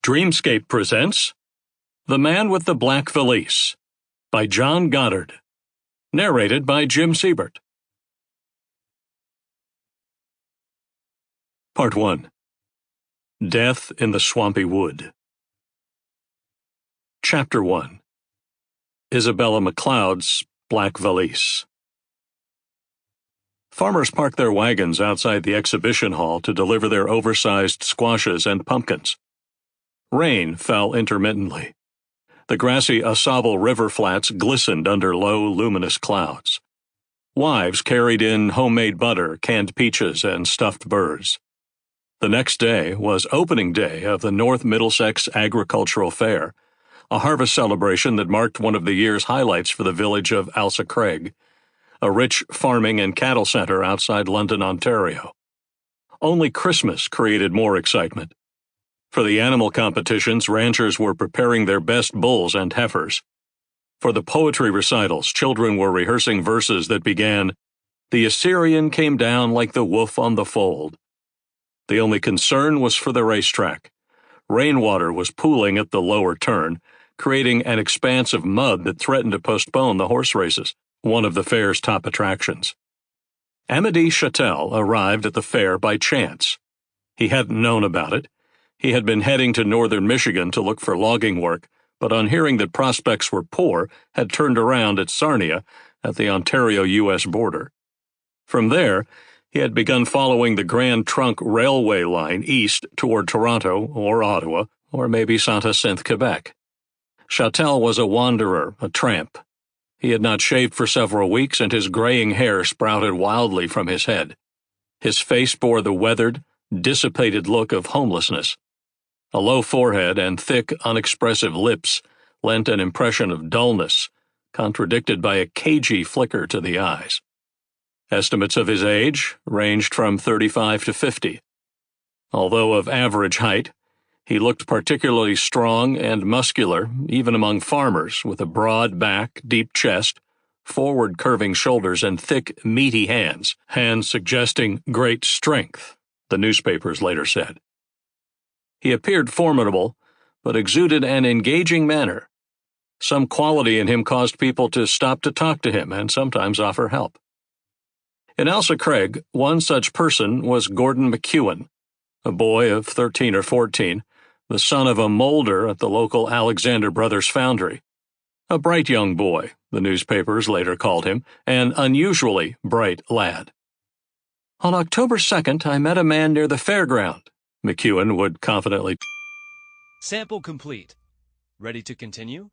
Dreamscape presents The Man with the Black Valise by John Goddard. Narrated by Jim Seybert. Part 1. Death in the Swampy Wood. Chapter 1. Isabella McLeod's Black Valise. Farmers parked their wagons outside the exhibition hall to deliver their oversized squashes and pumpkins. Rain fell intermittently. The grassy Asable river flats glistened under low, luminous clouds. Wives carried in homemade butter, canned peaches, and stuffed birds. The next day was opening day of the North Middlesex Agricultural Fair, a harvest celebration that marked one of the year's highlights for the village of Ailsa Craig, a rich farming and cattle center outside London, Ontario. Only Christmas created more excitement. For the animal competitions, ranchers were preparing their best bulls and heifers. For the poetry recitals, children were rehearsing verses that began, "The Assyrian came down like the wolf on the fold." The only concern was for the racetrack. Rainwater was pooling at the lower turn, creating an expanse of mud that threatened to postpone the horse races, one of the fair's top attractions. Amedee Chattel arrived at the fair by chance. He hadn't known about it. He had been heading to northern Michigan to look for logging work, but on hearing that prospects were poor, had turned around at Sarnia at the Ontario-U.S. border. From there, he had begun following the Grand Trunk Railway line east toward Toronto or Ottawa, or maybe Saint-Hyacinthe, Quebec. Chattel was a wanderer, a tramp. He had not shaved for several weeks, and his graying hair sprouted wildly from his head. His face bore the weathered, dissipated look of homelessness. A low forehead and thick, unexpressive lips lent an impression of dullness, contradicted by a cagey flicker to the eyes. Estimates of his age ranged from 35 to 50. Although of average height, he looked particularly strong and muscular, even among farmers, with a broad back, deep chest, forward curving shoulders, and thick, meaty hands suggesting great strength, the newspapers later said. He appeared formidable, but exuded an engaging manner. Some quality in him caused people to stop to talk to him and sometimes offer help. In Ailsa Craig, one such person was Gordon McEwen, a boy of 13 or 14, the son of a molder at the local Alexander Brothers foundry. A bright young boy, the newspapers later called him, an unusually bright lad. "On October 2nd, I met a man near the fairground," McEwen would confidently. Sample complete. Ready to continue?